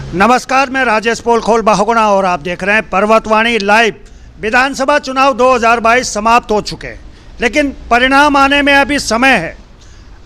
नमस्कार, मैं राजेश पोलखोल बाहुगुणा और आप देख रहे हैं पर्वतवाणी लाइव। विधानसभा चुनाव 2022 समाप्त हो चुके हैं, लेकिन परिणाम आने में अभी समय है।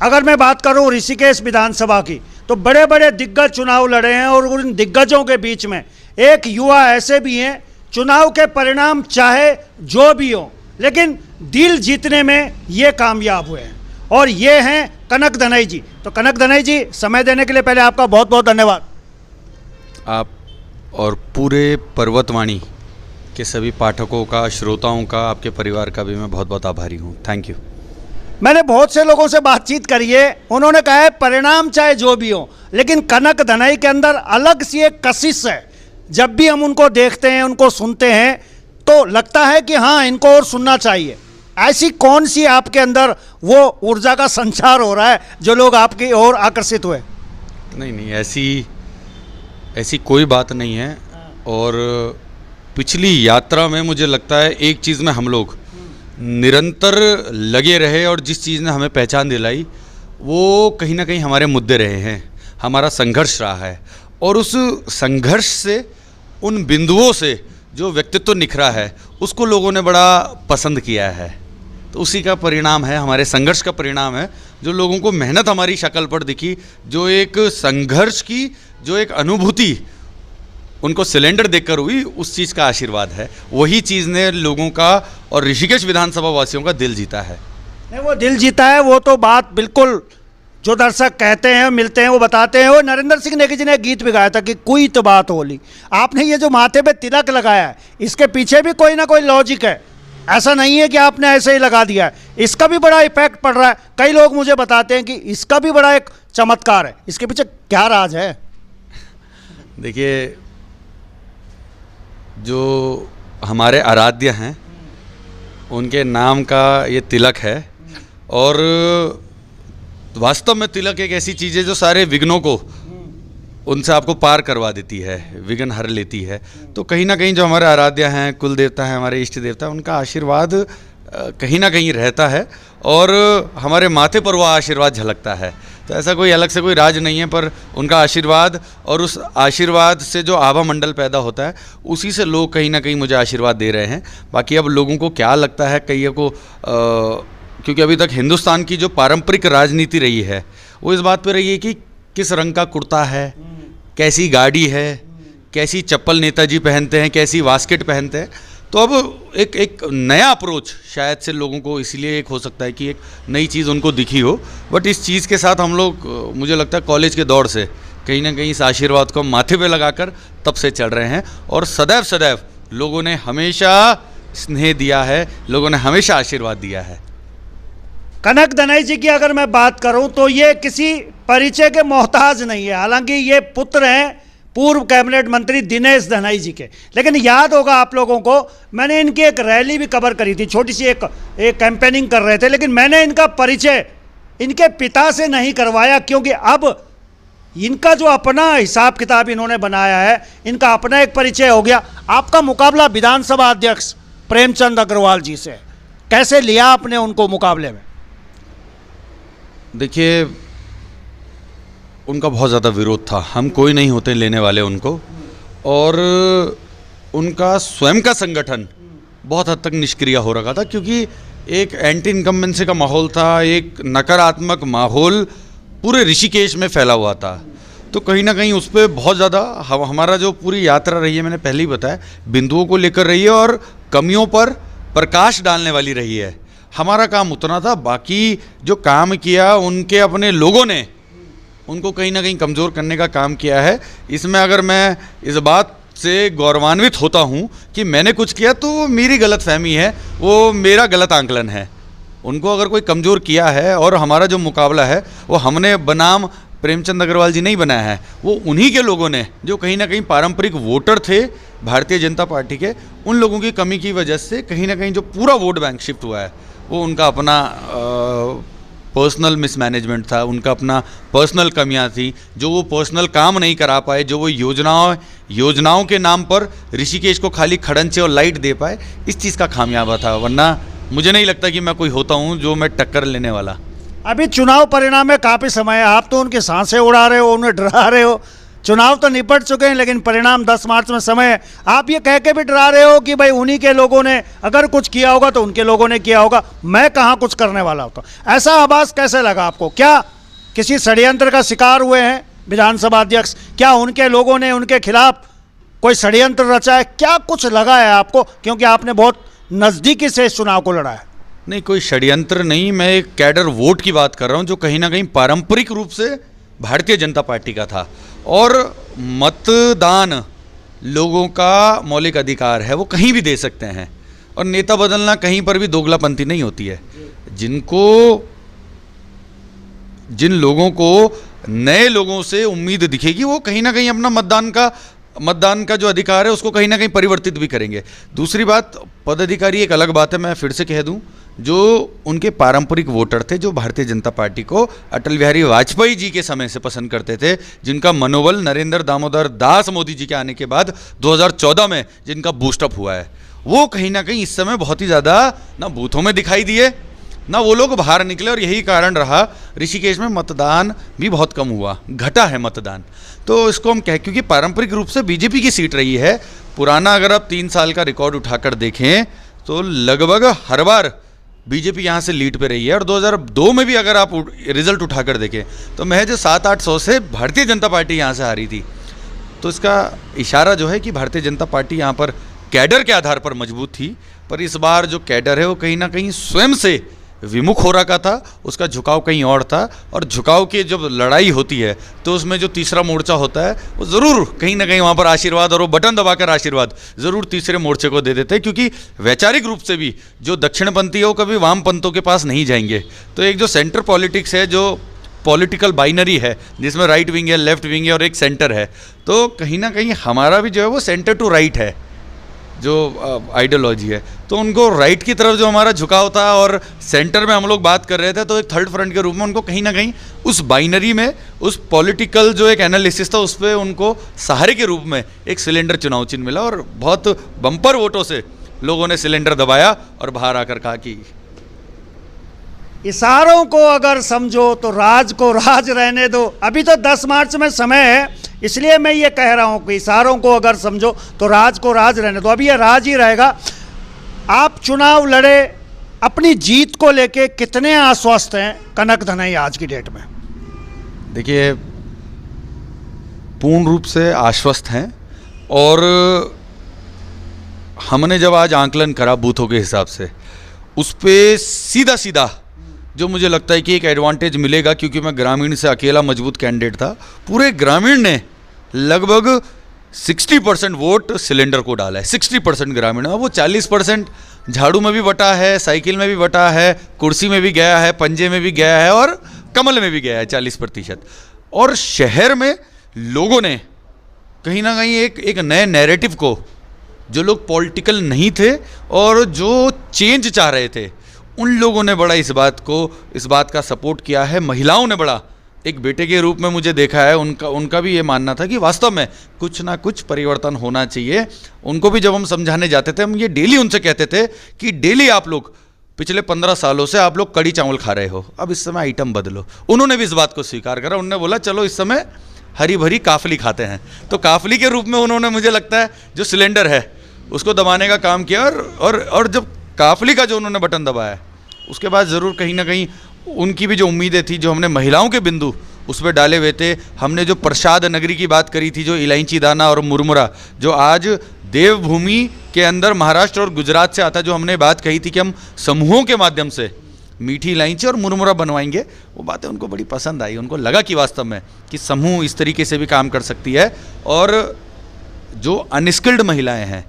अगर मैं बात करूं ऋषिकेश विधानसभा की, तो बड़े बड़े दिग्गज चुनाव लड़े हैं और उन दिग्गजों के बीच में एक युवा ऐसे भी हैं, चुनाव के परिणाम चाहे जो भी हो, लेकिन दिल जीतने में ये कामयाब हुए हैं, और ये हैं कनक दनई जी। तो कनक दनई जी, समय देने के लिए पहले आपका बहुत बहुत धन्यवाद। आप और पूरे पर्वतवाणी के सभी पाठकों का, श्रोताओं का, आपके परिवार का भी मैं बहुत बहुत आभारी हूँ। Thank you. मैंने बहुत से लोगों से बातचीत करी है, उन्होंने कहा है परिणाम चाहे जो भी हो, लेकिन कनक दनई के अंदर अलग सी एक कशिश है। जब भी हम उनको देखते हैं, उनको सुनते हैं, तो लगता है कि हाँ, इनको और सुनना चाहिए। ऐसी कौन सी आपके अंदर वो ऊर्जा का संचार हो रहा है जो लोग आपकी ओर आकर्षित हुए? नहीं, ऐसी कोई बात नहीं है। और पिछली यात्रा में मुझे लगता है एक चीज़ में हम लोग निरंतर लगे रहे, और जिस चीज़ ने हमें पहचान दिलाई वो कहीं ना कहीं हमारे मुद्दे रहे हैं, हमारा संघर्ष रहा है। और उस संघर्ष से, उन बिंदुओं से जो व्यक्तित्व निखरा है, उसको लोगों ने बड़ा पसंद किया है। तो उसी का परिणाम है, हमारे संघर्ष का परिणाम है, जो लोगों को मेहनत हमारी शक्ल पर दिखी, जो एक संघर्ष की जो एक अनुभूति उनको सिलेंडर देखकर हुई, उस चीज़ का आशीर्वाद है। वही चीज़ ने लोगों का और ऋषिकेश विधानसभा वासियों का दिल जीता है। नहीं, वो दिल जीता है, वो तो बात बिल्कुल जो दर्शक कहते हैं, मिलते हैं, वो बताते हैं। वो नरेंद्र सिंह नेगी जी ने एक गीत भी गाया था कि कोई तो बात होली। आपने ये जो माथे पे तिलक लगाया है, इसके पीछे भी कोई ना कोई लॉजिक है। ऐसा नहीं है कि आपने ऐसे ही लगा दिया है, इसका भी बड़ा इफेक्ट पड़ रहा है। कई लोग मुझे बताते हैं कि इसका भी बड़ा एक चमत्कार है। इसके पीछे क्या राज है? देखिए, जो हमारे आराध्य हैं उनके नाम का ये तिलक है, और वास्तव में तिलक एक ऐसी चीज़ है जो सारे विघ्नों को उनसे आपको पार करवा देती है, विघ्न हर लेती है। तो कहीं ना कहीं जो हमारे आराध्य हैं, कुल देवता हैं, हमारे इष्ट देवता हैं, उनका आशीर्वाद कहीं ना कहीं रहता है, और हमारे माथे पर वो आशीर्वाद झलकता है। तो ऐसा कोई अलग से कोई राज नहीं है, पर उनका आशीर्वाद, और उस आशीर्वाद से जो आभा मंडल पैदा होता है, उसी से लोग कहीं ना कहीं मुझे आशीर्वाद दे रहे हैं। बाकी अब लोगों को क्या लगता है, कईयों को क्योंकि अभी तक हिंदुस्तान की जो पारंपरिक राजनीति रही है, वो इस बात पर रही है कि किस रंग का कुर्ता है, कैसी गाड़ी है, कैसी चप्पल नेताजी पहनते हैं, कैसी वास्केट पहनते हैं। तो अब एक नया अप्रोच शायद से लोगों को, इसीलिए एक हो सकता है कि एक नई चीज़ उनको दिखी हो। बट इस चीज़ के साथ हम लोग, मुझे लगता है कॉलेज के दौर से कहीं ना कहीं इस आशीर्वाद को माथे पे लगाकर तब से चल रहे हैं, और सदैव सदैव लोगों ने हमेशा स्नेह दिया है, लोगों ने हमेशा आशीर्वाद दिया है। कनक दनई जी की अगर मैं बात करूं तो ये किसी परिचय के मोहताज नहीं है। हालांकि ये पुत्र हैं पूर्व कैबिनेट मंत्री दिनेश दनई जी के, लेकिन याद होगा आप लोगों को, मैंने इनकी एक रैली भी कवर करी थी, छोटी सी एक कैंपेनिंग कर रहे थे, लेकिन मैंने इनका परिचय इनके पिता से नहीं करवाया, क्योंकि अब इनका जो अपना हिसाब किताब इन्होंने बनाया है, इनका अपना एक परिचय हो गया। आपका मुकाबला विधानसभा अध्यक्ष प्रेमचंद अग्रवाल जी से, कैसे लिया आपने उनको मुकाबले में? देखिए, उनका बहुत ज़्यादा विरोध था, हम कोई नहीं होते लेने वाले उनको, और उनका स्वयं का संगठन बहुत हद तक निष्क्रिय हो रखा था, क्योंकि एक एंटी इनकम्बेंसी का माहौल था, एक नकारात्मक माहौल पूरे ऋषिकेश में फैला हुआ था। तो कहीं ना कहीं उस पर बहुत ज़्यादा हमारा जो पूरी यात्रा रही है, मैंने पहले ही बताया, बिंदुओं को लेकर रही है और कमियों पर प्रकाश डालने वाली रही है। हमारा काम उतना था, बाकी जो काम किया उनके अपने लोगों ने उनको कहीं ना कहीं कमज़ोर करने का काम किया है। इसमें अगर मैं इस बात से गौरवान्वित होता हूँ कि मैंने कुछ किया, तो वो मेरी गलतफहमी है, वो मेरा गलत आंकलन है। उनको अगर कोई कमज़ोर किया है, और हमारा जो मुकाबला है वो हमने बनाम प्रेमचंद अग्रवाल जी नहीं बनाया है, वो उन्हीं के लोगों ने, जो कहीं ना कहीं पारंपरिक वोटर थे भारतीय जनता पार्टी के, उन लोगों की कमी की वजह से कहीं ना कहीं जो पूरा वोट बैंक शिफ्ट हुआ है, वो उनका अपना पर्सनल मिसमैनेजमेंट था, उनका अपना पर्सनल कमियां थी, जो वो पर्सनल काम नहीं करा पाए, जो वो योजनाओं के नाम पर ऋषिकेश को खाली खड़ंचे और लाइट दे पाए, इस चीज़ का खामियाबा था। वरना मुझे नहीं लगता कि मैं कोई होता हूँ जो मैं टक्कर लेने वाला। अभी चुनाव परिणाम में काफ़ी समय है, आप तो उनकी सांसें उड़ा रहे हो, उन्हें डरा रहे हो, चुनाव तो निपट चुके हैं, लेकिन परिणाम 10 मार्च में समय है। आप ये कह के भी डरा रहे हो कि भाई उन्हीं के लोगों ने अगर कुछ किया होगा तो उनके लोगों ने किया होगा, मैं कहाँ कुछ करने वाला होता। ऐसा आभास कैसे लगा आपको? क्या किसी षड्यंत्र का शिकार हुए हैं विधानसभा अध्यक्ष? क्या उनके लोगों ने उनके खिलाफ कोई षड्यंत्र रचा है? क्या कुछ लगा है आपको, क्योंकि आपने बहुत नज़दीकी से इस चुनाव को लड़ा है? नहीं, कोई षड्यंत्र नहीं, मैं एक कैडर वोट की बात कर रहा हूँ जो कहीं ना कहीं पारंपरिक रूप से भारतीय जनता पार्टी का था। और मतदान लोगों का मौलिक अधिकार है, वो कहीं भी दे सकते हैं। और नेता बदलना कहीं पर भी दोगलापंथी नहीं होती है। जिन लोगों को नए लोगों से उम्मीद दिखेगी वो कहीं ना कहीं अपना मतदान का जो अधिकार है उसको कहीं ना कहीं परिवर्तित भी करेंगे। दूसरी बात, पदाधिकारी एक अलग बात है, मैं फिर से कह दूं, जो उनके पारंपरिक वोटर थे, जो भारतीय जनता पार्टी को अटल बिहारी वाजपेयी जी के समय से पसंद करते थे, जिनका मनोबल नरेंद्र दामोदर दास मोदी जी के आने के बाद 2014 में जिनका बूस्टअप हुआ है, वो कहीं ना कहीं इस समय बहुत ही ज़्यादा ना बूथों में दिखाई दिए ना वो लोग बाहर निकले। और यही कारण रहा ऋषिकेश में मतदान भी बहुत कम हुआ, घटा है मतदान। तो इसको हम क्योंकि पारंपरिक रूप से बीजेपी की सीट रही है। पुराना अगर आप 3 साल का रिकॉर्ड उठाकर देखें तो लगभग हर बार बीजेपी यहाँ से लीड पे रही है। और 2002 में भी अगर आप रिजल्ट उठाकर देखें तो महज 700-800 से भारतीय जनता पार्टी यहाँ से हारी थी। तो इसका इशारा जो है कि भारतीय जनता पार्टी यहाँ पर कैडर के आधार पर मजबूत थी, पर इस बार जो कैडर है वो कहीं ना कहीं स्वयं से विमुख हो रखा था, उसका झुकाव कहीं और था। और झुकाव की जब लड़ाई होती है तो उसमें जो तीसरा मोर्चा होता है वो ज़रूर कहीं ना कहीं वहाँ पर आशीर्वाद, और वो बटन दबाकर आशीर्वाद ज़रूर तीसरे मोर्चे को दे देते हैं, क्योंकि वैचारिक रूप से भी जो दक्षिणपंथी है वो कभी वामपंथों के पास नहीं जाएंगे। तो एक जो सेंटर पॉलिटिक्स है, जो पॉलिटिकल बाइनरी है जिसमें राइट विंग है, लेफ्ट विंग है और एक सेंटर है, तो कहीं ना कहीं हमारा भी जो है वो सेंटर टू राइट है जो आइडियोलॉजी है। तो उनको राइट की तरफ जो हमारा झुकाव था और सेंटर में हम लोग बात कर रहे थे, तो एक थर्ड फ्रंट के रूप में उनको कहीं ना कहीं उस बाइनरी में, उस पॉलिटिकल जो एक एनालिसिस था उस पर उनको सहारे के रूप में एक सिलेंडर चुनाव चिन्ह मिला। और बहुत बम्पर वोटों से लोगों ने सिलेंडर दबाया और बाहर आकर कहा कि इशारों को अगर समझो तो राज को राज रहने दो। अभी तो 10 मार्च में समय है, इसलिए मैं ये कह रहा हूँ कि इशारों को अगर समझो तो राज को राज रहने दो। अभी ये राज ही रहेगा। आप चुनाव लड़े, अपनी जीत को लेके कितने आश्वस्त हैं कनक धनाई आज की डेट में? देखिए, पूर्ण रूप से आश्वस्त हैं। और हमने जब आज आंकलन करा बूथों के हिसाब से, उस पर सीधा सीधा जो मुझे लगता है कि एक एडवांटेज मिलेगा, क्योंकि मैं ग्रामीण से अकेला मजबूत कैंडिडेट था, पूरे ग्रामीण ने लगभग 60% वोट सिलेंडर को डाला है। 60% ग्रामीण, वो 40% झाड़ू में भी बटा है, साइकिल में भी बटा है, कुर्सी में भी गया है, पंजे में भी गया है और कमल में भी गया है 40%। और शहर में लोगों ने कहीं ना कहीं एक नए नैरेटिव को, जो लोग पॉलिटिकल नहीं थे और जो चेंज चाह रहे थे, उन लोगों ने बड़ा इस बात का सपोर्ट किया है। महिलाओं ने बड़ा, एक बेटे के रूप में मुझे देखा है, उनका भी ये मानना था कि वास्तव में कुछ ना कुछ परिवर्तन होना चाहिए। उनको भी जब हम समझाने जाते थे, हम ये डेली उनसे कहते थे कि डेली आप लोग पिछले 15 सालों से आप लोग कड़ी चावल खा रहे हो, अब इस समय आइटम बदलो। उन्होंने भी इस बात को स्वीकार करा। उन्होंने बोला चलो इस समय हरी भरी काफली खाते हैं। तो काफली के रूप में उन्होंने, मुझे लगता है, जो सिलेंडर है उसको दबाने का काम किया। और जब काफली का जो उन्होंने बटन दबाया, उसके बाद ज़रूर कहीं ना कहीं उनकी भी जो उम्मीदें थी, जो हमने महिलाओं के बिंदु उस पर डाले हुए थे, हमने जो प्रसाद नगरी की बात करी थी, जो इलायची दाना और मुरमुरा जो आज देवभूमि के अंदर महाराष्ट्र और गुजरात से आता, जो हमने बात कही थी कि हम समूहों के माध्यम से मीठी इलायची और मुरमुरा बनवाएंगे, वो बातें उनको बड़ी पसंद आई। उनको लगा कि वास्तव में कि समूह इस तरीके से भी काम कर सकती है। और जो अनस्किल्ड महिलाएं हैं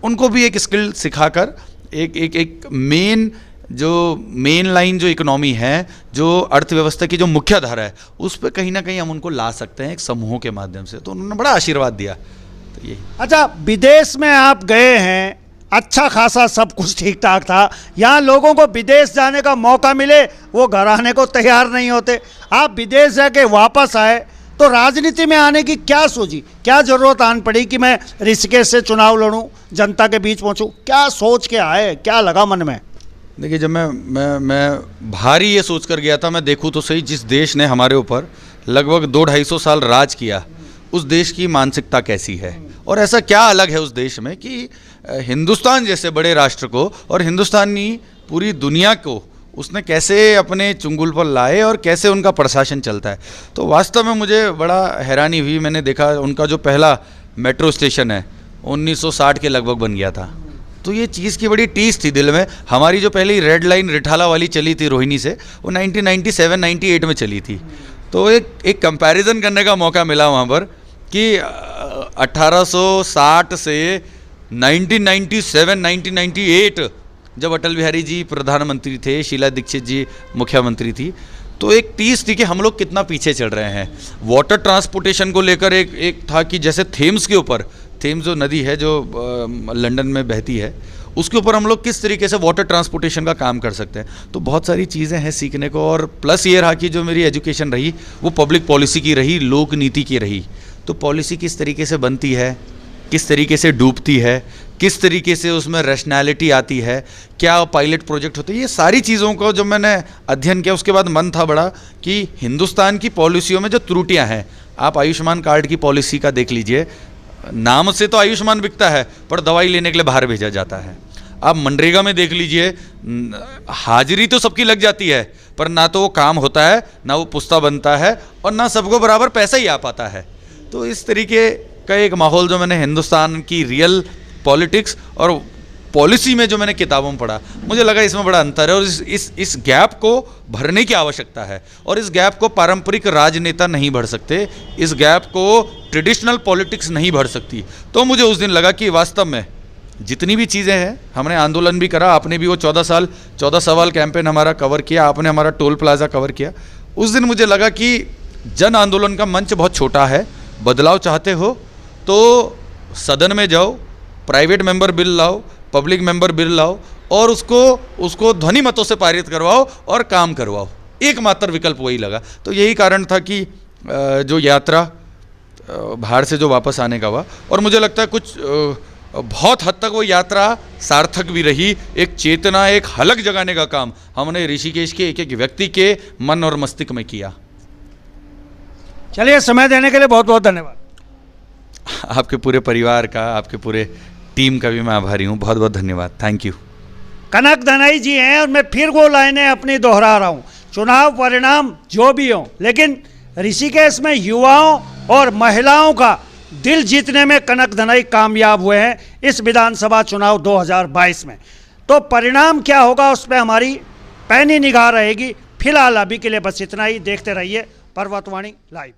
उनको भी एक स्किल सिखाकर एक मेन लाइन जो इकोनॉमी है, जो अर्थव्यवस्था की जो मुख्य धारा है, उस पर कहीं ना कहीं हम उनको ला सकते हैं एक समूहों के माध्यम से। तो उन्होंने बड़ा आशीर्वाद दिया। तो यही। अच्छा, विदेश में आप गए हैं, अच्छा खासा सब कुछ ठीक ठाक था। यहाँ लोगों को विदेश जाने का मौका मिले, वो घर आने को तैयार नहीं होते। आप विदेश जाके वापस आए तो राजनीति में आने की क्या सोची, क्या ज़रूरत आन पड़ी कि मैं ऋषिकेश से चुनाव लड़ूं, जनता के बीच पहुंचूं? क्या सोच के आए, क्या लगा मन में? देखिए, जब मैं भारी ये सोच कर गया था, मैं देखूँ तो सही, जिस देश ने हमारे ऊपर लगभग 200-250 साल राज किया, उस देश की मानसिकता कैसी है और ऐसा क्या अलग है उस देश में कि हिंदुस्तान जैसे बड़े राष्ट्र को और हिंदुस्तानी पूरी दुनिया को उसने कैसे अपने चुंगल पर लाए और कैसे उनका प्रशासन चलता है। तो वास्तव में मुझे बड़ा हैरानी हुई। मैंने देखा उनका जो पहला मेट्रो स्टेशन है 1960 के लगभग बन गया था, तो ये चीज़ की बड़ी टीस थी दिल में। हमारी जो पहली रेड लाइन रिठाला वाली चली थी रोहिणी से, वो 1997-98 में चली थी। तो एक कंपैरिजन करने का मौका मिला वहाँ पर कि 1860 से 1997-1998 जब अटल बिहारी जी प्रधानमंत्री थे, शीला दीक्षित जी मुख्यमंत्री थी, तो एक टीस थी कि हम लोग कितना पीछे चल रहे हैं। वाटर ट्रांसपोर्टेशन को लेकर एक था कि जैसे थेम्स के ऊपर, थेम्स जो नदी है जो लंदन में बहती है, उसके ऊपर हम लोग किस तरीके से वाटर ट्रांसपोर्टेशन का काम कर सकते हैं। तो बहुत सारी चीज़ें हैं सीखने को। और प्लस ये रहा कि जो मेरी एजुकेशन रही वो पब्लिक पॉलिसी की रही, लोक नीति की रही। तो पॉलिसी किस तरीके से बनती है, किस तरीके से डूबती है, किस तरीके से उसमें रैशनैलिटी आती है, क्या पायलट प्रोजेक्ट होते हैं, ये सारी चीज़ों को जब मैंने अध्ययन किया उसके बाद मन था बड़ा कि हिंदुस्तान की पॉलिसियों में जो त्रुटियां हैं, आप आयुष्मान कार्ड की पॉलिसी का देख लीजिए, नाम से तो आयुष्मान बिकता है पर दवाई लेने के लिए बाहर भेजा जाता है। आप मनरेगा में देख लीजिए, हाजिरी तो सबकी लग जाती है पर ना तो वो काम होता है, ना वो पुस्ता बनता है और ना सबको बराबर पैसा ही आ पाता है। तो इस तरीके का एक माहौल जो मैंने हिंदुस्तान की रियल पॉलिटिक्स और पॉलिसी में जो मैंने किताबों में पढ़ा, मुझे लगा इसमें बड़ा अंतर है और इस गैप को भरने की आवश्यकता है। और इस गैप को पारंपरिक राजनेता नहीं भर सकते, इस गैप को ट्रेडिशनल पॉलिटिक्स नहीं भर सकती। तो मुझे उस दिन लगा कि वास्तव में जितनी भी चीज़ें हैं, हमने आंदोलन भी करा, आपने भी वो 14 सवाल कैंपेन हमारा कवर किया, आपने हमारा टोल प्लाजा कवर किया। उस दिन मुझे लगा कि जन आंदोलन का मंच बहुत छोटा है। बदलाव चाहते हो तो सदन में जाओ, प्राइवेट मेंबर बिल लाओ, पब्लिक मेंबर बिल लाओ और उसको ध्वनि मतों से पारित करवाओ और काम करवाओ। एकमात्र विकल्प वही लगा। तो यही कारण था कि जो यात्रा बाहर से जो वापस आने का हुआ, और मुझे लगता है कुछ बहुत हद तक वो यात्रा सार्थक भी रही। एक चेतना, एक हलक जगाने का काम हमने ऋषिकेश के एक एक व्यक्ति के मन और मस्तिष्क में किया। चलिए, समय देने के लिए बहुत बहुत धन्यवाद। आपके पूरे परिवार का, आपके पूरे टीम का भी मैं आभारी हूँ। बहुत बहुत धन्यवाद, थैंक यू। कनक दनाई जी हैं और मैं फिर वो लाइनें अपनी दोहरा रहा हूँ, चुनाव परिणाम जो भी हो, लेकिन ऋषिकेश में युवाओं और महिलाओं का दिल जीतने में कनक दनाई कामयाब हुए हैं इस विधानसभा चुनाव 2022 में। तो परिणाम क्या होगा उस पर हमारी पैनी निगाह रहेगी। फिलहाल अभी के लिए बस इतना ही। देखते रहिए पर्वतवाणी लाइव।